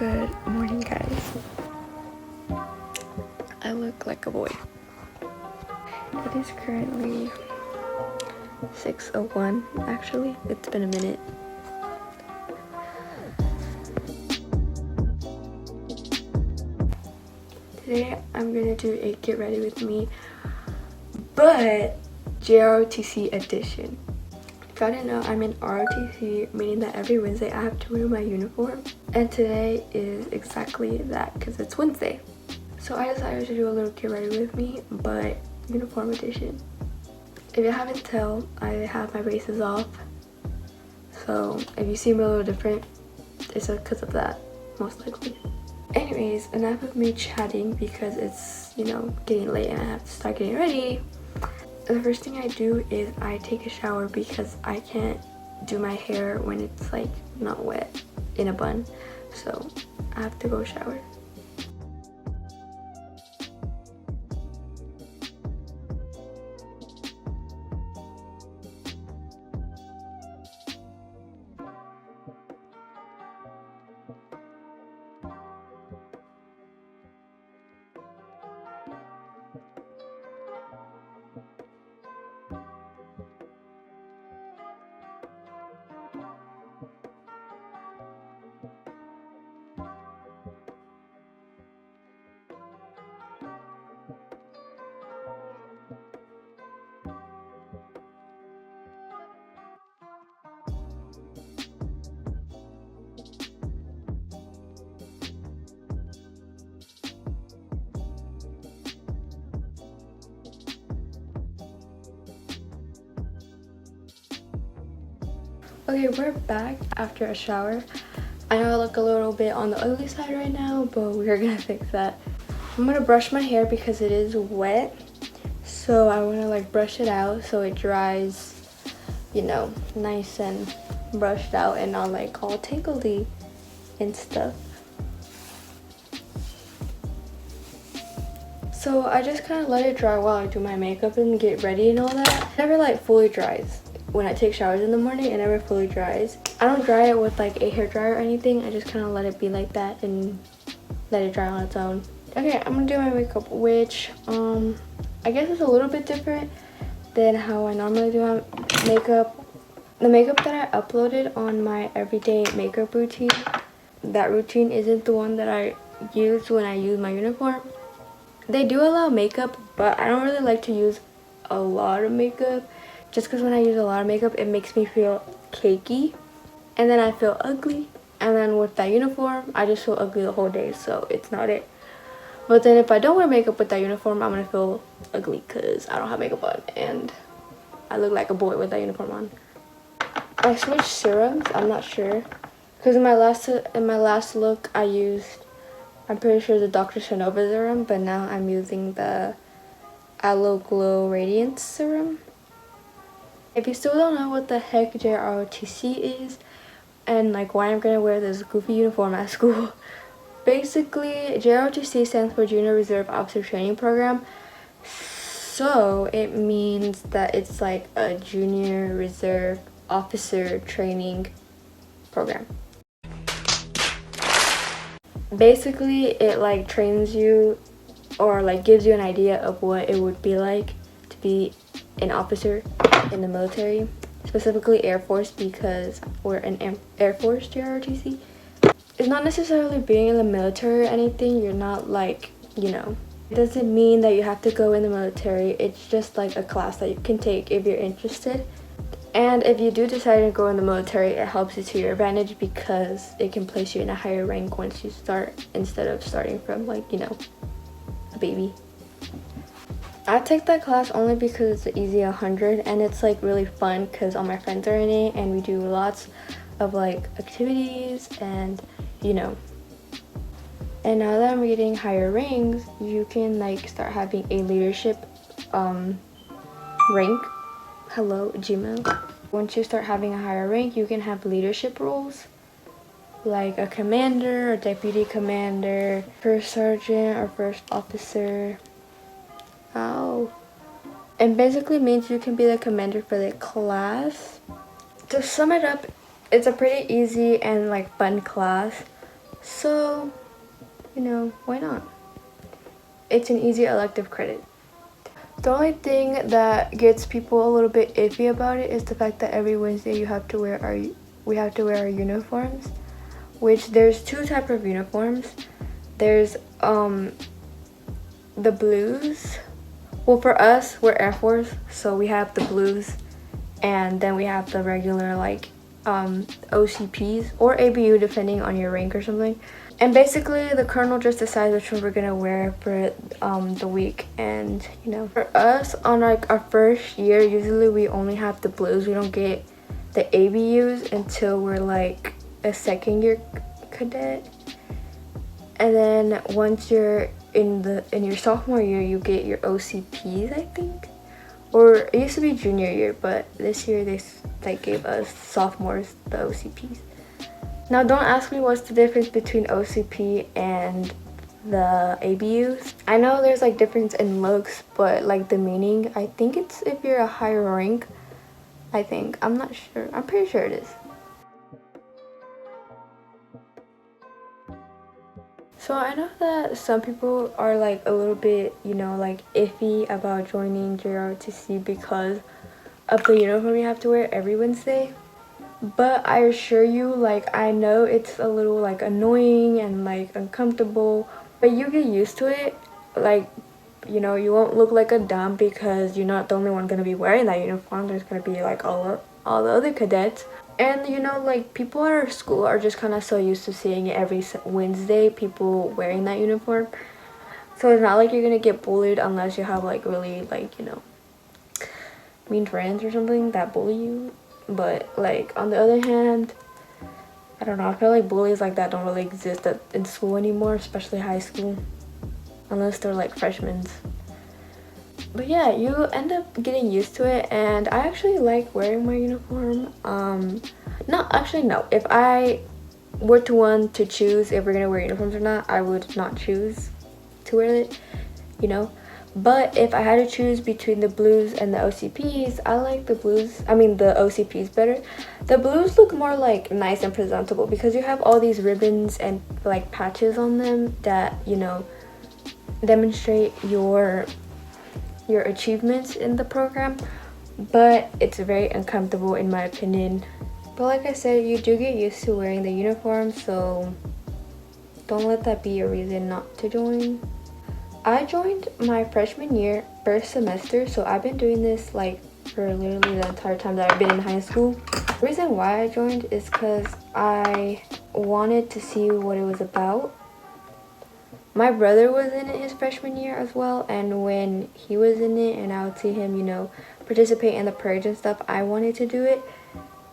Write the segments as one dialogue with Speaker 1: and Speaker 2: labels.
Speaker 1: Good morning, guys. I look like a boy. It is currently 6:01. Actually, it's been a minute. Today I'm gonna do a get ready with me, but JROTC edition. If I didn't know, I'm in ROTC, meaning that every Wednesday I have to wear my uniform. And today is exactly that, because it's Wednesday. So I decided to do a little get ready with me, but uniform edition. If you haven't tell, I have my braces off. So if you see me a little different, it's because of that, most likely. Anyways, enough of me chatting because it's, getting late and I have to start getting ready. The first thing I do is I take a shower because I can't do my hair when it's like not wet in a bun. So I have to go shower. Okay, we're back after a shower. I know I look a little bit on the ugly side right now, but we're gonna fix that. I'm gonna brush my hair because it is wet. So I wanna brush it out so it dries, nice and brushed out and not all tingly and stuff. So I just kind of let it dry while I do my makeup and get ready and all that. It never fully dries. When I take showers in the morning, it never fully dries. I don't dry it with a hair dryer or anything. I just kind of let it be like that and let it dry on its own. Okay, I'm gonna do my makeup, which I guess is a little bit different than how I normally do my makeup. The makeup that I uploaded on my everyday makeup routine, that routine isn't the one that I use when I use my uniform. They do allow makeup, but I don't really like to use a lot of makeup. Just because when I use a lot of makeup, it makes me feel cakey. And then I feel ugly. And then with that uniform, I just feel ugly the whole day. So it's not it. But then if I don't wear makeup with that uniform, I'm going to feel ugly because I don't have makeup on. And I look like a boy with that uniform on. I switched serums. I'm not sure. Because in my last look, I used, I'm pretty sure, the Dr. Chanova serum. But now I'm using the Aloe Glow Radiance serum. If you still don't know what the heck JROTC is and why I'm gonna wear this goofy uniform at school, basically JROTC stands for Junior Reserve Officer Training Program. So it means that it's a Junior Reserve Officer Training Program. Basically it trains you or gives you an idea of what it would be like to be an officer in the military, specifically Air Force, because we're an Air Force JROTC. It's not necessarily being in the military or anything. You're not it doesn't mean that you have to go in the military. It's just a class that you can take if you're interested. And if you do decide to go in the military, it helps you to your advantage because it can place you in a higher rank once you start, instead of starting from a baby. I take that class only because it's easy 100 and it's really fun because all my friends are in it and we do lots of activities and And now that I'm getting higher ranks, you can start having a leadership rank. Hello, Gmail. Once you start having a higher rank, you can have leadership roles like a commander, a deputy commander, first sergeant, or first officer. Ow. And basically means you can be the commander for the class. To sum it up, it's a pretty easy and fun class. So, you know, why not? It's an easy elective credit. The only thing that gets people a little bit iffy about it is the fact that every Wednesday we have to wear our uniforms, which there's two types of uniforms. There's the blues. Well, for us, we're Air Force, so we have the blues, and then we have the regular like OCPs or ABU depending on your rank or something. And basically the colonel just decides which one we're gonna wear for the week. And you know, for us on like our first year, usually we only have the blues. We don't get the ABUs until we're like a second year cadet. And then once you're in your sophomore year, you get your OCPs, I think. Or it used to be junior year, but this year they gave us sophomores the OCPs. Now don't ask me what's the difference between OCP and the ABUs. I know there's like difference in looks, but like the meaning, I think it's if you're a higher rank. I think. I'm not sure. I'm pretty sure it is. So I know that some people are like a little bit, you know, like iffy about joining JROTC because of the uniform you have to wear every Wednesday. But I assure you, like, I know it's a little like annoying and like uncomfortable, but you get used to it. Like, you know, you won't look like a dumb because you're not the only one gonna be wearing that uniform. There's gonna be like all the other cadets. And you know, like people at our school are just kind of so used to seeing it every Wednesday, people wearing that uniform. So it's not like you're gonna get bullied unless you have like really like, you know, mean friends or something that bully you. But like on the other hand, I don't know, I feel like bullies like that don't really exist in school anymore, especially high school, unless they're like freshmen. But yeah, you end up getting used to it, and I actually like wearing my uniform. No, if I were to want to choose if we're gonna wear uniforms or not, I would not choose to wear it, you know. But if I had to choose between the blues and the OCPs, I like the OCPs better. The blues look more like nice and presentable because you have all these ribbons and like patches on them that, you know, demonstrate your achievements in the program. But it's very uncomfortable in my opinion. But like I said, you do get used to wearing the uniform, so don't let that be a reason not to join. I joined my freshman year, first semester, so I've been doing this like for literally the entire time that I've been in high school. The reason why I joined is because I wanted to see what it was about. My brother was in it his freshman year as well, and when he was in it and I would see him, you know, participate in the parades and stuff, I wanted to do it.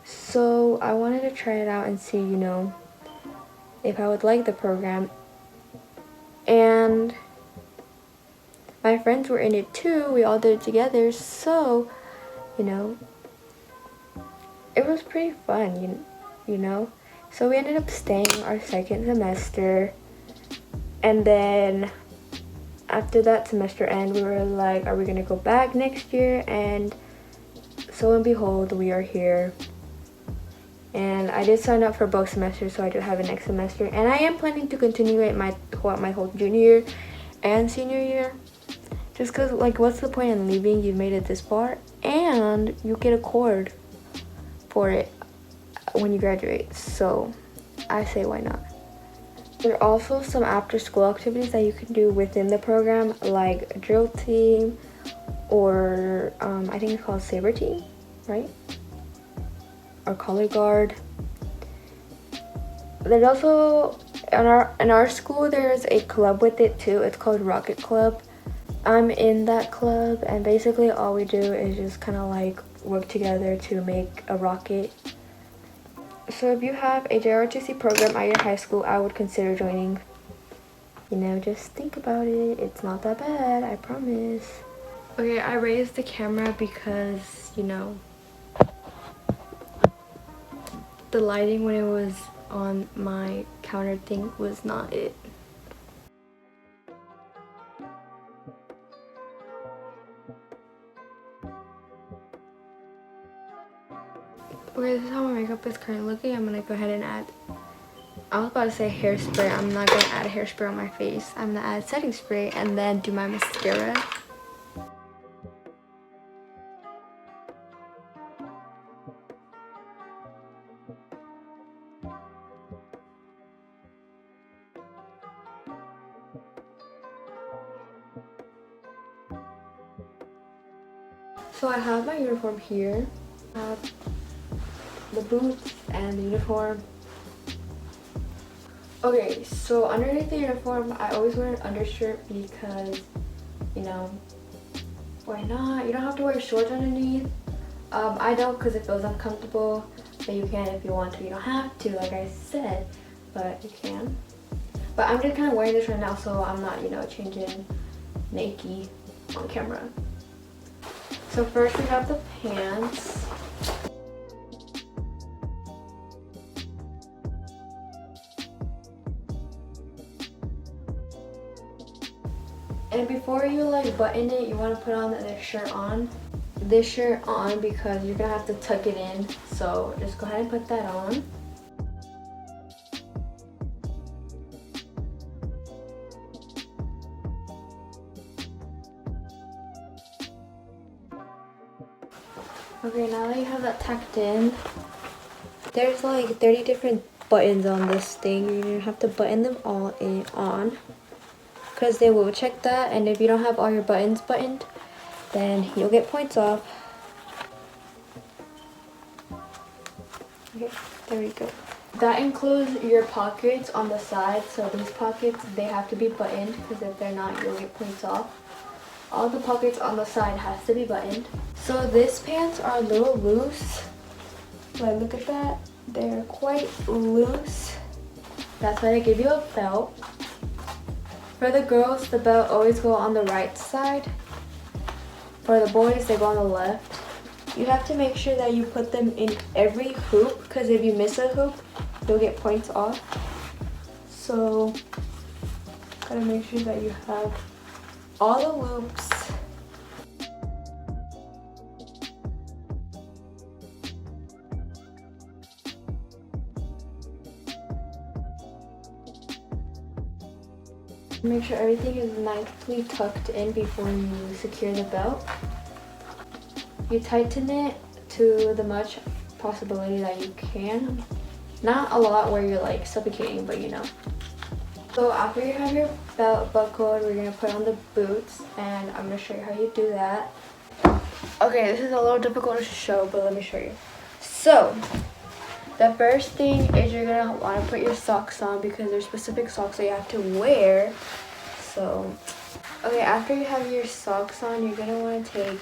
Speaker 1: So I wanted to try it out and see, you know, if I would like the program. And my friends were in it too, we all did it together, so, you know, it was pretty fun, you know. So we ended up staying our second semester, and then after that semester end, we were like, are we gonna go back next year? And so and behold, we are here. And I did sign up for both semesters, so I do have it next semester, and I am planning to continue it my whole junior year and senior year, just because, like, what's the point in leaving? You've made it this far, and you get a cord for it when you graduate, so I say why not. There are also some after school activities that you can do within the program, like drill team, or I think it's called saber team, right? Or color guard. There's also in our school there's a club with it too. It's called Rocket Club. I'm in that club, and basically all we do is just kind of like work together to make a rocket. So if you have a JROTC program at your high school, I would consider joining. You know, just think about it. It's not that bad, I promise. Okay, I raised the camera because, you know, the lighting when it was on my counter thing was not it. Okay, this is how my makeup is currently looking. I'm gonna go ahead and add I was about to say hairspray. I'm not gonna add hairspray on my face. I'm gonna add setting spray and then do my mascara. So I have my uniform here. I have the boots and the uniform. Okay, so underneath the uniform, I always wear an undershirt because, you know, why not? You don't have to wear shorts underneath. I don't because it feels uncomfortable, but you can if you want to. You don't have to, like I said, but you can. But I'm just kind of wearing this right now, so I'm not, you know, changing naked on camera. So first we have the pants. And before you like button it, you want to put on this shirt on. This shirt on because you're gonna have to tuck it in. So just go ahead and put that on. Okay, now that you have that tucked in, there's like 30 different buttons on this thing. You're gonna have to button them all on because they will check that, and if you don't have all your buttons buttoned, then you'll get points off. Okay, there we go. That includes your pockets on the side. So these pockets, they have to be buttoned because if they're not, you'll get points off. All the pockets on the side has to be buttoned. So these pants are a little loose. Like, look at that. They're quite loose. That's why they give you a belt. For the girls, the belt always go on the right side. For the boys, they go on the left. You have to make sure that you put them in every hoop, because if you miss a hoop, you'll get points off. So, gotta make sure that you have all the loops. Make sure everything is nicely tucked in before you secure the belt. You tighten it to the much possibility that you can. Not a lot where you're like suffocating, but you know. So after you have your belt buckled, we're gonna put on the boots, and I'm gonna show you how you do that. Okay, this is a little difficult to show, but let me show you. So, the first thing is you're gonna wanna put your socks on because there's specific socks that you have to wear. So, okay, after you have your socks on, you're gonna wanna take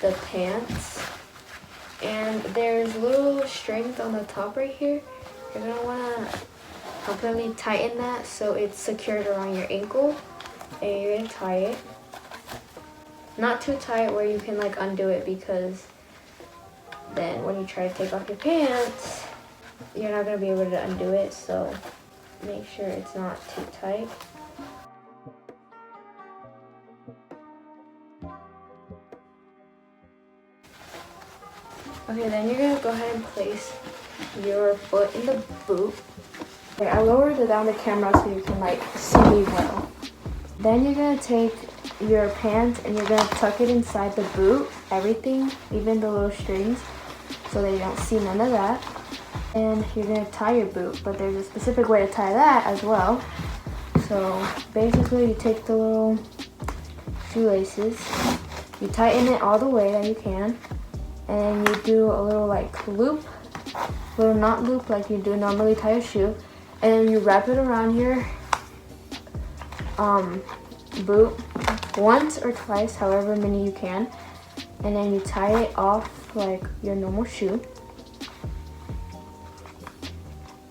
Speaker 1: the pants, and there's little strings on the top right here. You're gonna wanna completely tighten that so it's secured around your ankle, and you're gonna tie it. Not too tight where you can like undo it, because then when you try to take off your pants, you're not gonna be able to undo it, so make sure it's not too tight. Okay, then you're gonna go ahead and place your foot in the boot. Okay, I lowered it down the camera so you can like see me well. Then you're gonna take your pants and you're gonna tuck it inside the boot, everything, even the little strings, so that you don't see none of that. And you're gonna tie your boot, but there's a specific way to tie that as well. So basically you take the little shoelaces, you tighten it all the way that you can, and you do a little like loop, little knot loop like you do normally tie a shoe, and you wrap it around your boot once or twice, however many you can, and then you tie it off like your normal shoe.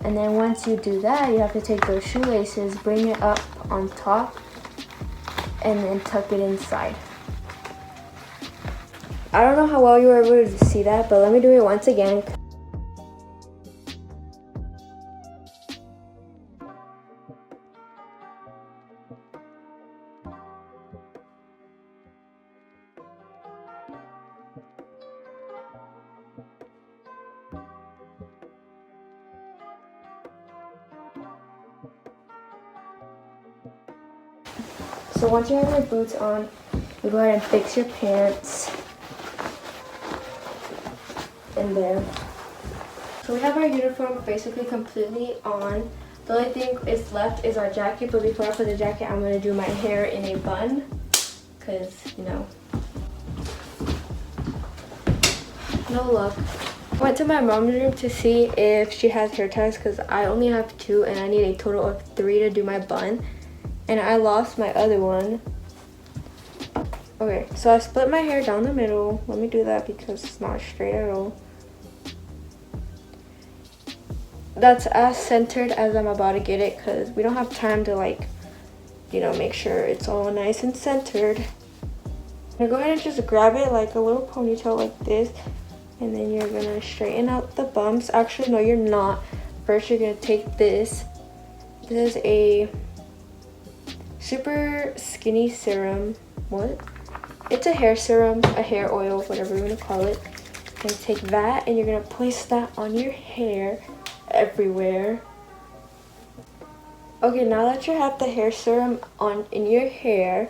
Speaker 1: And then once you do that, you have to take those shoelaces, bring it up on top, and then tuck it inside. I don't know how well you were able to see that, but let me do it once again. So once you have your boots on, you go ahead and fix your pants in there. So we have our uniform basically completely on. The only thing is left is our jacket, but before I put the jacket, I'm gonna do my hair in a bun, cause you know, no luck. I went to my mom's room to see if she has hair ties, cause I only have 2 and I need a total of 3 to do my bun, and I lost my other one. Okay, so I split my hair down the middle. Let me do that because it's not straight at all. That's as centered as I'm about to get it, because we don't have time to, like, you know, make sure it's all nice and centered. I'm gonna go ahead and just grab it like a little ponytail like this, and then you're gonna straighten out the bumps. Actually, no, you're not. First, you're gonna take this. This is a super skinny serum. What? It's a hair serum, a hair oil, whatever you want to call it. You're gonna take that and you're gonna place that on your hair everywhere. Okay, now that you have the hair serum on in your hair,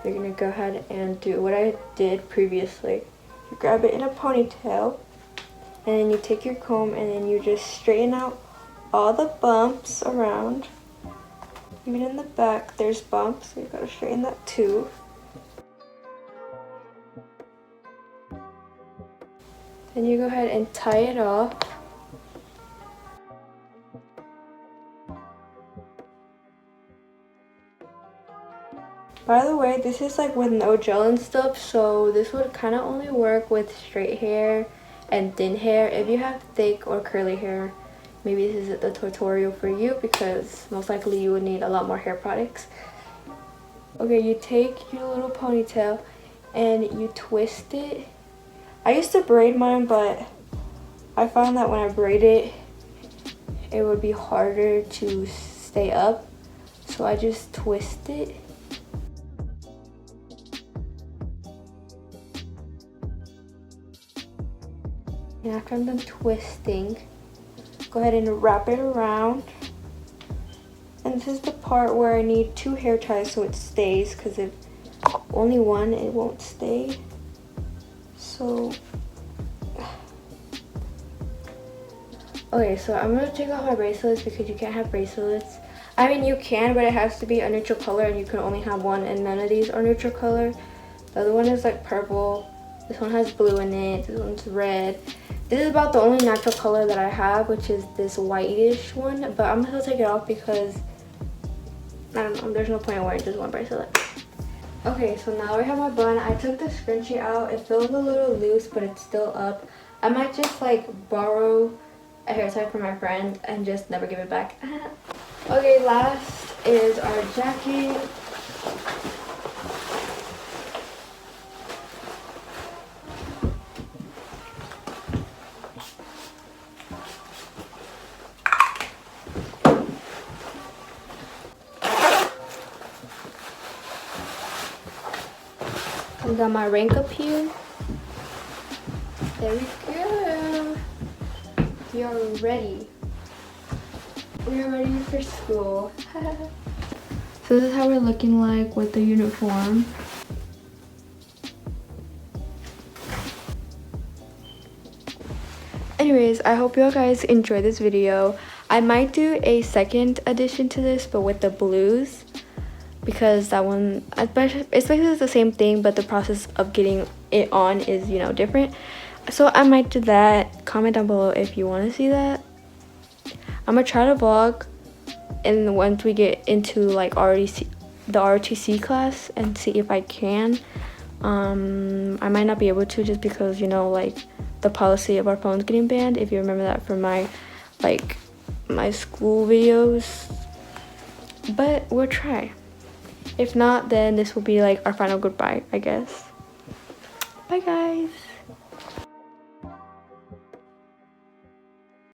Speaker 1: you're gonna go ahead and do what I did previously. You grab it in a ponytail, and then you take your comb and then you just straighten out all the bumps around. Even in the back, there's bumps, so you gotta straighten that too. Then you go ahead and tie it off. By the way, this is like with no gel and stuff, so this would kind of only work with straight hair and thin hair. If you have thick or curly hair, maybe this is the tutorial for you, because most likely you would need a lot more hair products. Okay, you take your little ponytail and you twist it. I used to braid mine, but I found that when I braid it, it would be harder to stay up, so I just twist it. And after I'm done twisting, go ahead and wrap it around. And this is the part where I need 2 hair ties so it stays, because if only one, it won't stay. So, okay, so I'm gonna take off my bracelets because you can't have bracelets. I mean, you can, but it has to be a neutral color, and you can only have one, and none of these are neutral color. The other one is like purple. This one has blue in it. This one's red. This is about the only natural color that I have, which is this whitish one, but I'm gonna still take it off because I don't know, there's no point in wearing just one bracelet. Okay, so now I have my bun. I took the scrunchie out. It feels a little loose, but it's still up. I might just like borrow a hair tie from my friend and just never give it back. Okay, last is our jacket. I got my rank up here. There we go. We are ready. We are ready for school. So this is how we're looking like with the uniform. Anyways, I hope you guys enjoyed this video. I might do a second addition to this, but with the blues, because that one, it's basically the same thing, but the process of getting it on is, you know, different. So I might do that. Comment down below if you want to see that. I'm gonna try to vlog, and once we get into like the ROTC class, and see if I can. I might not be able to, just because, you know, like the policy of our phones getting banned, if you remember that from my school videos, but we'll try. If not, then this will be like our final goodbye, I guess. Bye guys.